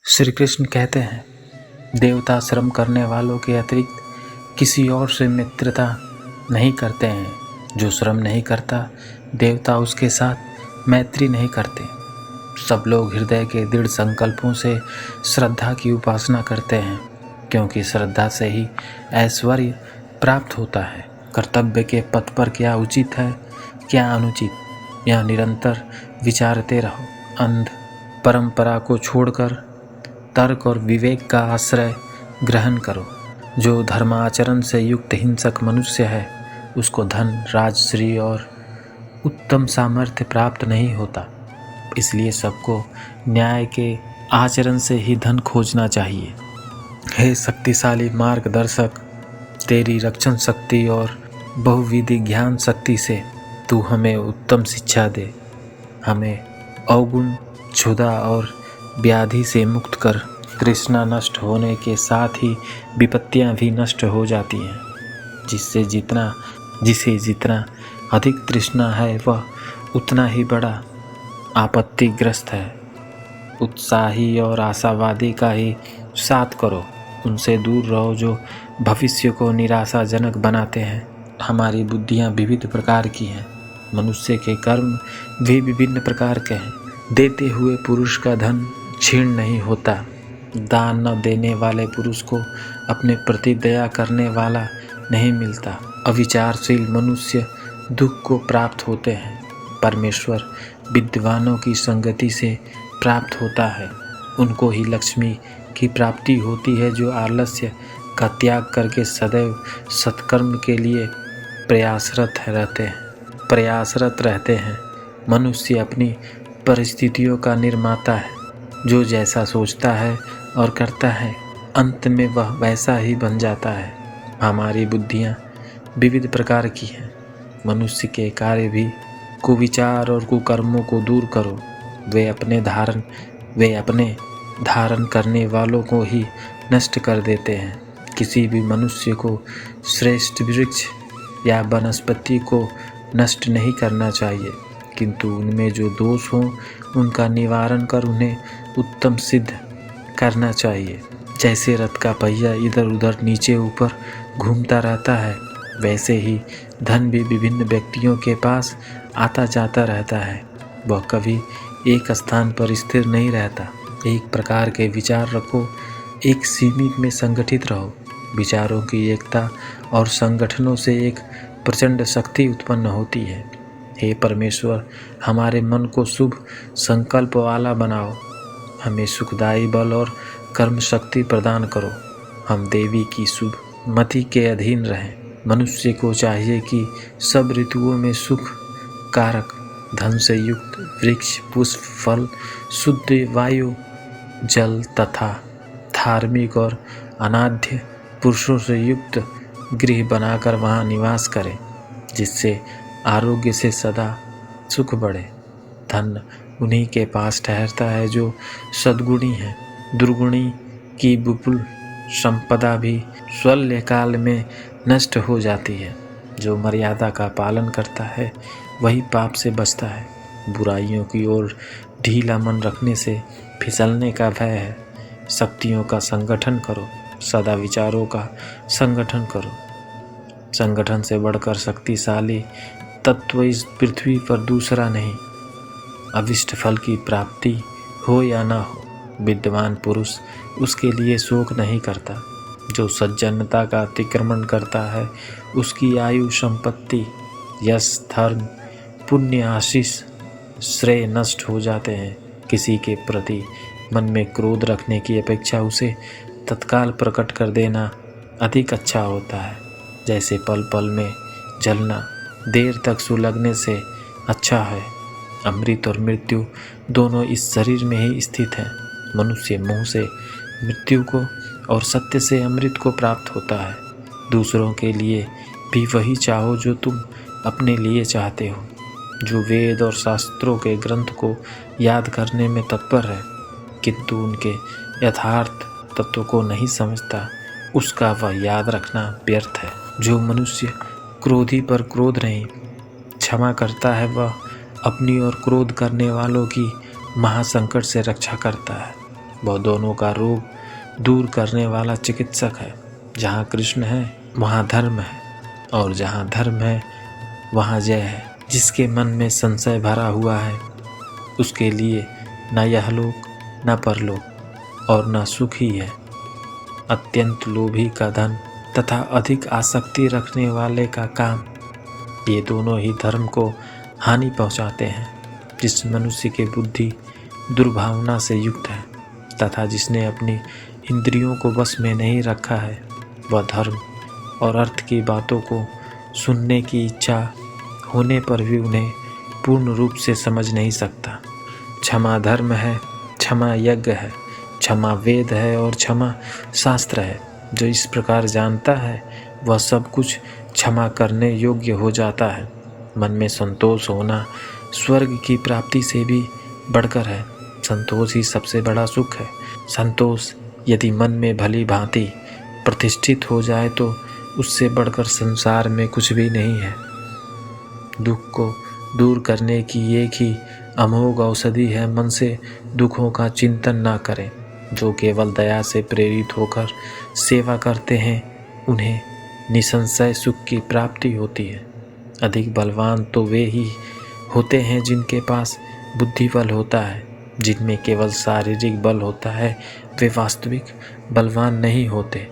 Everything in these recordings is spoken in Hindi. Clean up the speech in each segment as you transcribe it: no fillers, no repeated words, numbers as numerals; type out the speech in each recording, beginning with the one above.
श्री कृष्ण कहते हैं, देवता श्रम करने वालों के अतिरिक्त किसी और से मित्रता नहीं करते हैं। जो श्रम नहीं करता, देवता उसके साथ मैत्री नहीं करते। सब लोग हृदय के दृढ़ संकल्पों से श्रद्धा की उपासना करते हैं, क्योंकि श्रद्धा से ही ऐश्वर्य प्राप्त होता है। कर्तव्य के पथ पर क्या उचित है, क्या अनुचित, यह निरंतर विचारते रहो। अंध परंपरा को छोड़कर तर्क और विवेक का आश्रय ग्रहण करो। जो धर्माचरण से युक्त हिंसक मनुष्य है, उसको धन, राजश्री और उत्तम सामर्थ्य प्राप्त नहीं होता। इसलिए सबको न्याय के आचरण से ही धन खोजना चाहिए। हे शक्तिशाली मार्गदर्शक, तेरी रक्षण शक्ति और बहुविधि ज्ञान शक्ति से तू हमें उत्तम शिक्षा दे। हमें अवगुण, क्षुधा और व्याधि से मुक्त कर। तृष्णा नष्ट होने के साथ ही विपत्तियां भी नष्ट हो जाती हैं। जिसे जितना अधिक तृष्णा है, वह उतना ही बड़ा आपत्तिग्रस्त है। उत्साही और आशावादी का ही साथ करो। उनसे दूर रहो जो भविष्य को निराशाजनक बनाते हैं। हमारी बुद्धियां विविध प्रकार की हैं। मनुष्य के कर्म भी विभिन्न प्रकार के हैं। देते हुए पुरुष का धन क्षीण नहीं होता। दान न देने वाले पुरुष को अपने प्रति दया करने वाला नहीं मिलता। अविचारशील मनुष्य दुख को प्राप्त होते हैं। परमेश्वर विद्वानों की संगति से प्राप्त होता है। उनको ही लक्ष्मी की प्राप्ति होती है, जो आलस्य का त्याग करके सदैव सत्कर्म के लिए प्रयासरत रहते हैं। मनुष्य अपनी परिस्थितियों का निर्माता है। जो जैसा सोचता है और करता है, अंत में वह वैसा ही बन जाता है। हमारी बुद्धियाँ विविध प्रकार की हैं। मनुष्य के कार्य भी कुविचार और कुकर्मों को दूर करो। वे अपने धारण करने वालों को ही नष्ट कर देते हैं। किसी भी मनुष्य को श्रेष्ठ वृक्ष या वनस्पति को नष्ट नहीं करना चाहिए, किंतु उनमें जो दोष हों उनका निवारण कर उन्हें उत्तम सिद्ध करना चाहिए। जैसे रथ का पहिया इधर उधर नीचे ऊपर घूमता रहता है, वैसे ही धन भी विभिन्न व्यक्तियों के पास आता जाता रहता है। वह कभी एक स्थान पर स्थिर नहीं रहता। एक प्रकार के विचार रखो, एक सीमित में संगठित रहो। विचारों की एकता और संगठनों से एक प्रचंड शक्ति उत्पन्न होती है। हे परमेश्वर, हमारे मन को शुभ संकल्प वाला बनाओ। हमें सुखदायी बल और कर्म शक्ति प्रदान करो। हम देवी की शुभ मति के अधीन रहें। मनुष्य को चाहिए कि सब ऋतुओं में सुख कारक, धन से युक्त वृक्ष, पुष्प, फल, शुद्ध वायु, जल तथा धार्मिक और अनाद्य पुरुषों से युक्त गृह बनाकर वहाँ निवास करें, जिससे आरोग्य से सदा सुख बढ़े। धन उन्हीं के पास ठहरता है जो सद्गुणी है। दुर्गुणी की विपुल संपदा भी स्वल्पकाल में नष्ट हो जाती है। जो मर्यादा का पालन करता है, वही पाप से बचता है। बुराइयों की ओर ढीला मन रखने से फिसलने का भय है। शक्तियों का संगठन करो, सदा विचारों का संगठन करो। संगठन से बढ़कर शक्तिशाली तत्व इस पृथ्वी पर दूसरा नहीं। अभिष्ट फल की प्राप्ति हो या न हो, विद्वान पुरुष उसके लिए शोक नहीं करता। जो सज्जनता का अतिक्रमण करता है, उसकी आयु, संपत्ति, यश, धर्म, पुण्य, आशीष, श्रेय नष्ट हो जाते हैं। किसी के प्रति मन में क्रोध रखने की अपेक्षा उसे तत्काल प्रकट कर देना अधिक अच्छा होता है। जैसे पल पल में जलना देर तक सुलगने से अच्छा है। अमृत और मृत्यु दोनों इस शरीर में ही स्थित हैं। मनुष्य मोह से मृत्यु को और सत्य से अमृत को प्राप्त होता है। दूसरों के लिए भी वही चाहो जो तुम अपने लिए चाहते हो। जो वेद और शास्त्रों के ग्रंथ को याद करने में तत्पर है, किंतु उनके यथार्थ तत्व को नहीं समझता, उसका वह याद रखना व्यर्थ है। जो मनुष्य क्रोधी पर क्रोध नहीं क्षमा करता है, वह अपनी और क्रोध करने वालों की महासंकट से रक्षा करता है। वह दोनों का रोग दूर करने वाला चिकित्सक है। जहाँ कृष्ण है वहाँ धर्म है, और जहाँ धर्म है वहाँ जय है। जिसके मन में संशय भरा हुआ है उसके लिए न यह लोक न परलोक और न सुख ही है। अत्यंत लोभी का धन तथा अधिक आसक्ति रखने वाले का काम, ये दोनों ही धर्म को हानि पहुँचाते हैं। जिस मनुष्य की बुद्धि दुर्भावना से युक्त है तथा जिसने अपनी इंद्रियों को वश में नहीं रखा है, वह धर्म और अर्थ की बातों को सुनने की इच्छा होने पर भी उन्हें पूर्ण रूप से समझ नहीं सकता। क्षमा धर्म है, क्षमा यज्ञ है, क्षमा वेद है और क्षमा शास्त्र है। जो इस प्रकार जानता है वह सब कुछ क्षमा करने योग्य हो जाता है। मन में संतोष होना स्वर्ग की प्राप्ति से भी बढ़कर है। संतोष ही सबसे बड़ा सुख है। संतोष यदि मन में भली भांति प्रतिष्ठित हो जाए तो उससे बढ़कर संसार में कुछ भी नहीं है। दुख को दूर करने की एक ही अमोघ औषधि है, मन से दुखों का चिंतन ना करें। जो केवल दया से प्रेरित होकर सेवा करते हैं उन्हें निसंशय सुख की प्राप्ति होती है। अधिक बलवान तो वे ही होते हैं जिनके पास बुद्धि बल होता है। जिनमें केवल शारीरिक बल होता है वे वास्तविक बलवान नहीं होते।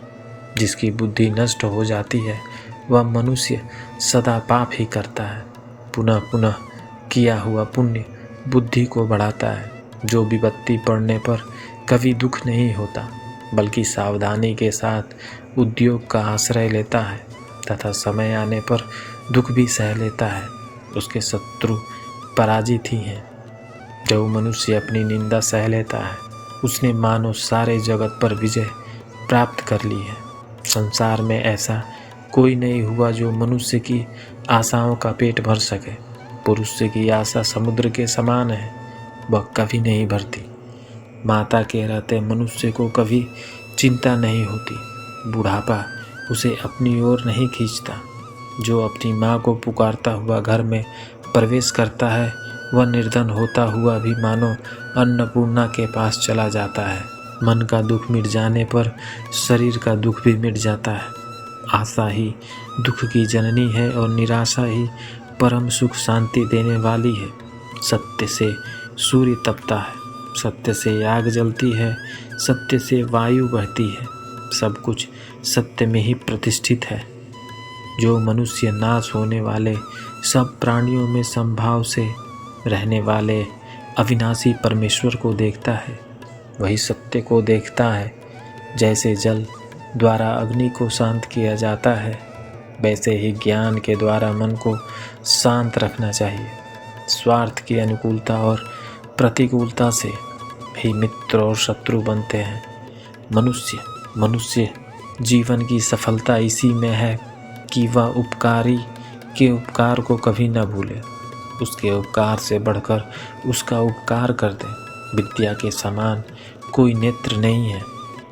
जिसकी बुद्धि नष्ट हो जाती है वह मनुष्य सदा पाप ही करता है। पुनः पुनः किया हुआ पुण्य बुद्धि को बढ़ाता है। जो विपत्ति पड़ने पर कभी दुख नहीं होता, बल्कि सावधानी के साथ उद्योग का आश्रय लेता है तथा समय आने पर दुख भी सह लेता है, उसके शत्रु पराजित ही हैं। जो मनुष्य अपनी निंदा सह लेता है उसने मानो सारे जगत पर विजय प्राप्त कर ली है। संसार में ऐसा कोई नहीं हुआ जो मनुष्य की आशाओं का पेट भर सके। पुरुष की आशा समुद्र के समान है, वह कभी नहीं भरती। माता के रहते मनुष्य को कभी चिंता नहीं होती। बुढ़ापा उसे अपनी ओर नहीं खींचता। जो अपनी माँ को पुकारता हुआ घर में प्रवेश करता है वह निर्धन होता हुआ भी मानो अन्नपूर्णा के पास चला जाता है। मन का दुख मिट जाने पर शरीर का दुख भी मिट जाता है। आशा ही दुख की जननी है और निराशा ही परम सुख शांति देने वाली है। सत्य से सूर्य तपता है, सत्य से आग जलती है, सत्य से वायु बहती है। सब कुछ सत्य में ही प्रतिष्ठित है। जो मनुष्य नाश होने वाले सब प्राणियों में संभाव से रहने वाले अविनाशी परमेश्वर को देखता है, वही सत्य को देखता है। जैसे जल द्वारा अग्नि को शांत किया जाता है, वैसे ही ज्ञान के द्वारा मन को शांत रखना चाहिए। स्वार्थ की अनुकूलता और प्रतिकूलता से भी मित्र और शत्रु बनते हैं। मनुष्य जीवन की सफलता इसी में है कि वह उपकारी के उपकार को कभी न भूले, उसके उपकार से बढ़कर उसका उपकार कर दे। विद्या के समान कोई नेत्र नहीं है।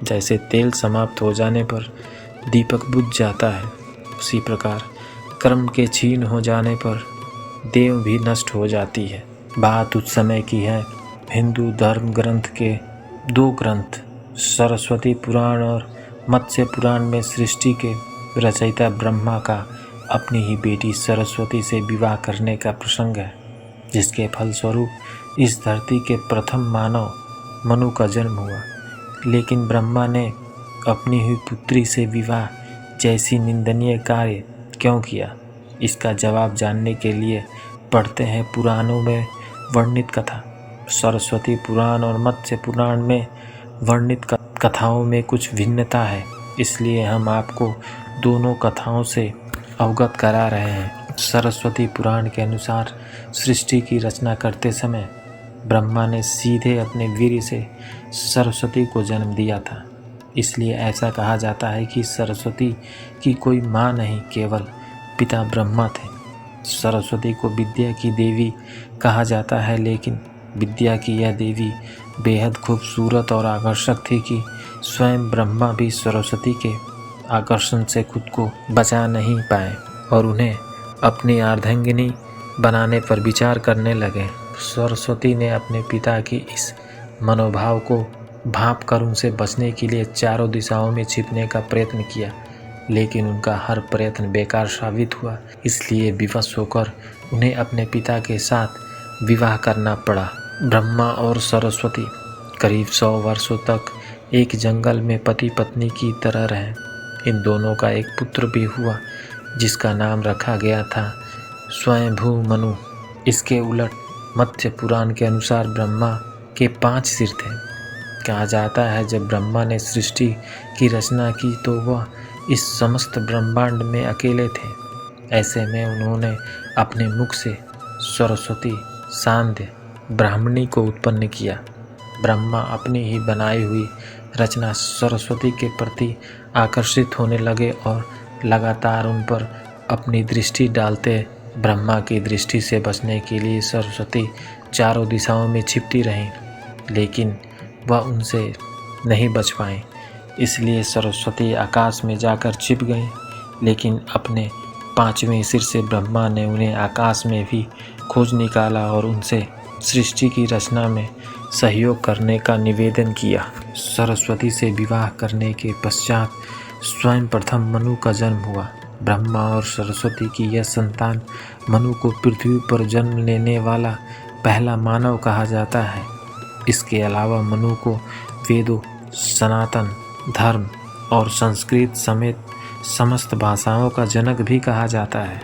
जैसे तेल समाप्त हो जाने पर दीपक बुझ जाता है, उसी प्रकार कर्म के छीन हो जाने पर देव भी नष्ट हो जाती है। बात उस समय की है। हिंदू धर्म ग्रंथ के 2 ग्रंथ सरस्वती पुराण और मत्स्य पुराण में सृष्टि के रचयिता ब्रह्मा का अपनी ही बेटी सरस्वती से विवाह करने का प्रसंग है, जिसके फलस्वरूप इस धरती के प्रथम मानव मनु का जन्म हुआ। लेकिन ब्रह्मा ने अपनी ही पुत्री से विवाह जैसी निंदनीय कार्य क्यों किया? इसका जवाब जानने के लिए पढ़ते हैं पुराणों में वर्णित कथा। सरस्वती पुराण और मत्स्य पुराण में वर्णित कथाओं में कुछ भिन्नता है, इसलिए हम आपको दोनों कथाओं से अवगत करा रहे हैं। सरस्वती पुराण के अनुसार सृष्टि की रचना करते समय ब्रह्मा ने सीधे अपने वीर्य से सरस्वती को जन्म दिया था। इसलिए ऐसा कहा जाता है कि सरस्वती की कोई माँ नहीं, केवल पिता ब्रह्मा थे। सरस्वती को विद्या की देवी कहा जाता है, लेकिन विद्या की यह देवी बेहद खूबसूरत और आकर्षक थी कि स्वयं ब्रह्मा भी सरस्वती के आकर्षण से खुद को बचा नहीं पाए और उन्हें अपनी अर्धांगिनी बनाने पर विचार करने लगे। सरस्वती ने अपने पिता की इस मनोभाव को भांप कर उनसे बचने के लिए चारों दिशाओं में छिपने का प्रयत्न किया, लेकिन उनका हर प्रयत्न बेकार साबित हुआ। इसलिए विवश होकर उन्हें अपने पिता के साथ विवाह करना पड़ा। ब्रह्मा और सरस्वती करीब 100 वर्षों तक एक जंगल में पति पत्नी की तरह रहे। इन दोनों का एक पुत्र भी हुआ जिसका नाम रखा गया था स्वयंभू मनु। इसके उलट मत्स्य पुराण के अनुसार ब्रह्मा के 5 सिर थे। कहा जाता है जब ब्रह्मा ने सृष्टि की रचना की तो वह इस समस्त ब्रह्मांड में अकेले थे। ऐसे में उन्होंने अपने मुख से सरस्वती सांध्य ब्राह्मणी को उत्पन्न किया। ब्रह्मा अपनी ही बनाई हुई रचना सरस्वती के प्रति आकर्षित होने लगे और लगातार उन पर अपनी दृष्टि डालते। ब्रह्मा की दृष्टि से बचने के लिए सरस्वती चारों दिशाओं में छिपती रहीं, लेकिन वह उनसे नहीं बच पाई। इसलिए सरस्वती आकाश में जाकर छिप गई, लेकिन अपने 5वें सिर से ब्रह्मा ने उन्हें आकाश में भी खोज निकाला और उनसे सृष्टि की रचना में सहयोग करने का निवेदन किया। सरस्वती से विवाह करने के पश्चात स्वयं प्रथम मनु का जन्म हुआ। ब्रह्मा और सरस्वती की यह संतान मनु को पृथ्वी पर जन्म लेने वाला पहला मानव कहा जाता है। इसके अलावा मनु को वेदों, सनातन धर्म और संस्कृत समेत समस्त भाषाओं का जनक भी कहा जाता है।